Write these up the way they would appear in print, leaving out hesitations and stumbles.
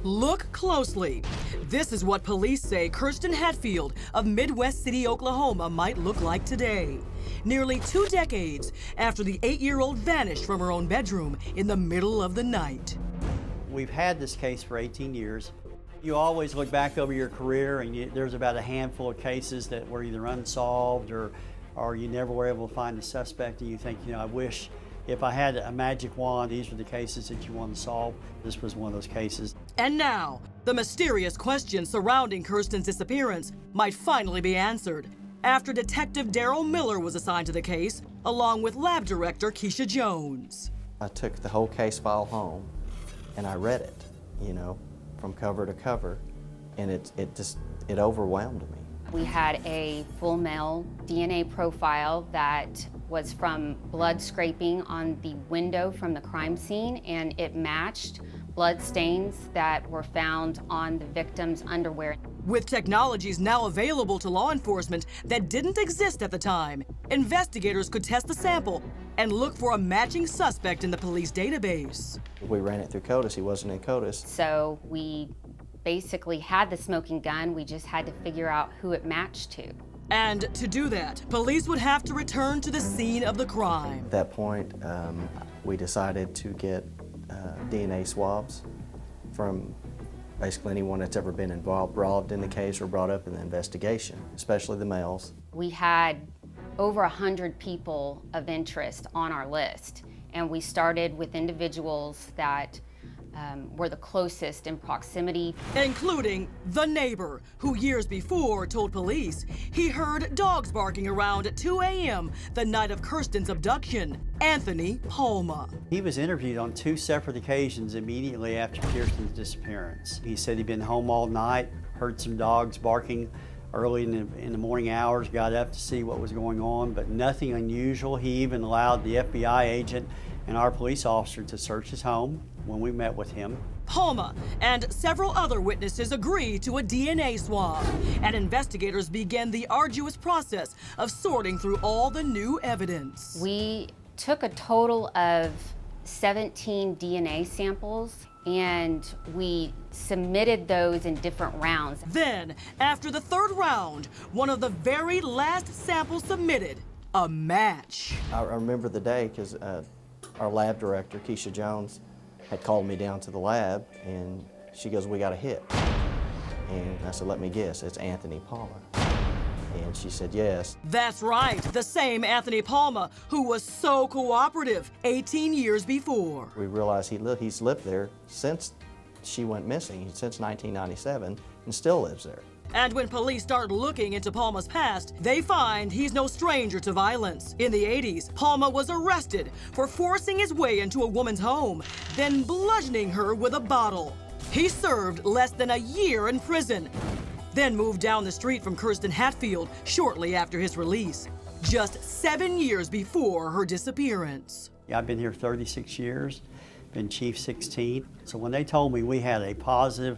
Look closely. This is what police say Kirsten Hatfield of Midwest City, Oklahoma might look like today. Nearly 2 decades after the 8-year-old vanished from her own bedroom in the middle of the night. We've had this case for 18 years. You always look back over your career and there's about a handful of cases that were either unsolved or you never were able to find the suspect, and you think, I wish if I had a magic wand, these were the cases that you want to solve. This was one of those cases. And now, the mysterious questions surrounding Kirsten's disappearance might finally be answered after Detective Daryl Miller was assigned to the case, along with Lab Director Keisha Jones. I took the whole case file home and I read it, from cover to cover, and it overwhelmed me. We had a full male DNA profile that was from blood scraping on the window from the crime scene, and it matched blood stains that were found on the victim's underwear. With technologies now available to law enforcement that didn't exist at the time, investigators could test the sample and look for a matching suspect in the police database. We ran it through CODIS. He wasn't in CODIS. So we basically had the smoking gun. We just had to figure out who it matched to. And to do that, police would have to return to the scene of the crime. At that point, we decided to get DNA swabs from basically anyone that's ever been involved in the case or brought up in the investigation, especially the males. We had over 100 people of interest on our list, and we started with individuals that were the closest in proximity. Including the neighbor, who years before told police he heard dogs barking around at 2 a.m. the night of Kirsten's abduction, Anthony Palma. He was interviewed on 2 separate occasions immediately after Kirsten's disappearance. He said he'd been home all night, heard some dogs barking early in the morning hours, got up to see what was going on, but nothing unusual. He even allowed the FBI agent and our police officer to search his home when we met with him. Palma and several other witnesses agree to a DNA swab, and investigators begin the arduous process of sorting through all the new evidence. We took a total of 17 DNA samples, and we submitted those in different rounds. Then, after the 3rd round, one of the very last samples submitted, a match. I remember the day because our lab director, Keisha Jones, had called me down to the lab, and she goes, "We got a hit." And I said, "Let me guess, it's Anthony Palma." And she said, "Yes." That's right, the same Anthony Palma who was so cooperative 18 years before. We realized he's lived there since she went missing, since 1997, and still lives there. And when police start looking into Palma's past, they find he's no stranger to violence. In the 80s, Palma was arrested for forcing his way into a woman's home, then bludgeoning her with a bottle. He served less than a year in prison, then moved down the street from Kirsten Hatfield shortly after his release, just 7 years before her disappearance. I've been here 36 years, been chief 16. So when they told me we had a positive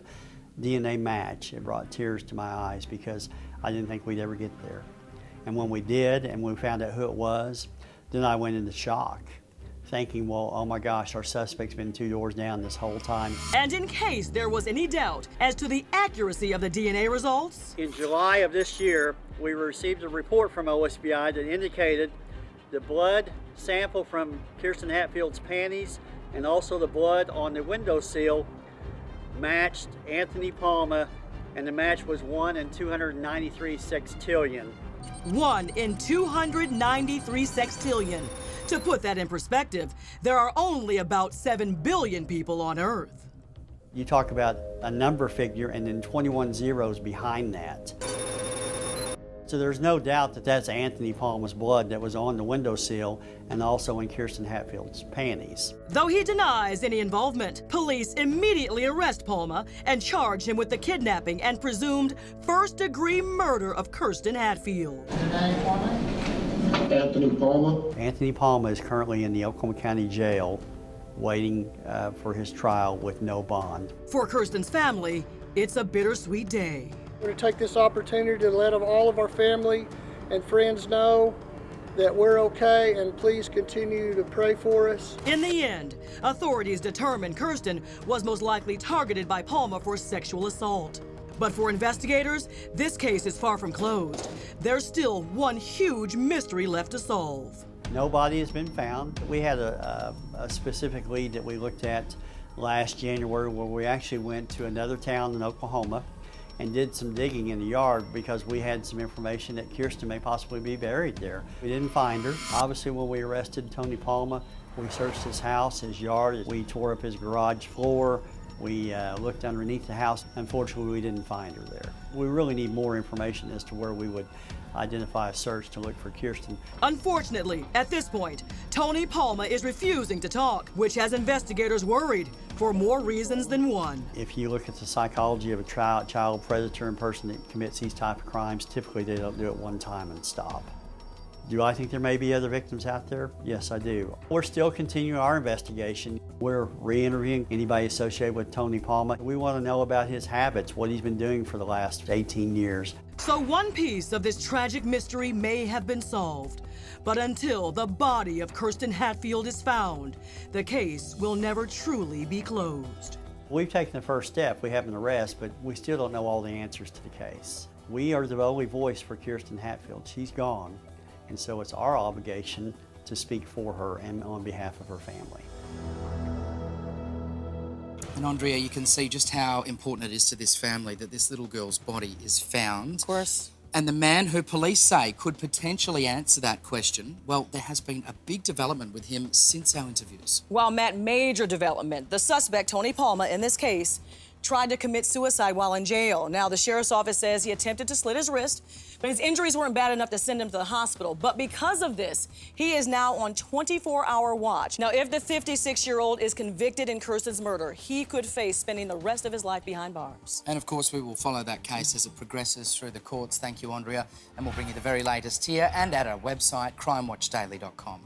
DNA match, it brought tears to my eyes because I didn't think we'd ever get there. And when we did and we found out who it was, then I went into shock, thinking, well, oh my gosh, our suspect's been 2 doors down this whole time. And in case there was any doubt as to the accuracy of the DNA results, in July of this year, we received a report from OSBI that indicated the blood sample from Kirsten Hatfield's panties and also the blood on the windowsill matched Anthony Palma, and the match was 1 in 293 sextillion. 1 in 293 sextillion. To put that in perspective, there are only about 7 billion people on Earth. You talk about a number figure and then 21 zeros behind that. So there's no doubt that that's Anthony Palma's blood that was on the windowsill and also in Kirsten Hatfield's panties. Though he denies any involvement, police immediately arrest Palma and charge him with the kidnapping and presumed first-degree murder of Kirsten Hatfield. Anthony Palma. Anthony Palma is currently in the Oklahoma County Jail waiting for his trial with no bond. For Kirsten's family, it's a bittersweet day. I'm going to take this opportunity to let all of our family and friends know that we're okay, and please continue to pray for us. In the end, authorities determined Kirsten was most likely targeted by Palma for sexual assault. But for investigators, this case is far from closed. There's still one huge mystery left to solve. Nobody has been found. We had a specific lead that we looked at last January where we actually went to another town in Oklahoma and did some digging in the yard because we had some information that Kirsten may possibly be buried there. We didn't find her. Obviously, when we arrested Tony Palma, we searched his house, his yard. We tore up his garage floor. We looked underneath the house. Unfortunately, we didn't find her there. We really need more information as to where we would identify a search to look for Kirsten. Unfortunately, at this point, Tony Palma is refusing to talk, which has investigators worried for more reasons than one. If you look at the psychology of a child predator and person that commits these type of crimes, typically they don't do it one time and stop. Do I think there may be other victims out there? Yes, I do. We're still continuing our investigation. We're re-interviewing anybody associated with Tony Palma. We want to know about his habits, what he's been doing for the last 18 years. So one piece of this tragic mystery may have been solved. But until the body of Kirsten Hatfield is found, the case will never truly be closed. We've taken the first step. We have an arrest, but we still don't know all the answers to the case. We are the only voice for Kirsten Hatfield. She's gone. And so it's our obligation to speak for her and on behalf of her family. And Andrea, you can see just how important it is to this family that this little girl's body is found. Of course. And the man who police say could potentially answer that question, well, there has been a big development with him since our interviews. Well, Matt, major development. The suspect, Tony Palma, in this case, tried to commit suicide while in jail. Now, the sheriff's office says he attempted to slit his wrist, but his injuries weren't bad enough to send him to the hospital. But because of this, he is now on 24-hour watch. Now, if the 56-year-old is convicted in Kirsten's murder, he could face spending the rest of his life behind bars. And, of course, we will follow that case as it progresses through the courts. Thank you, Andrea. And we'll bring you the very latest here and at our website, crimewatchdaily.com.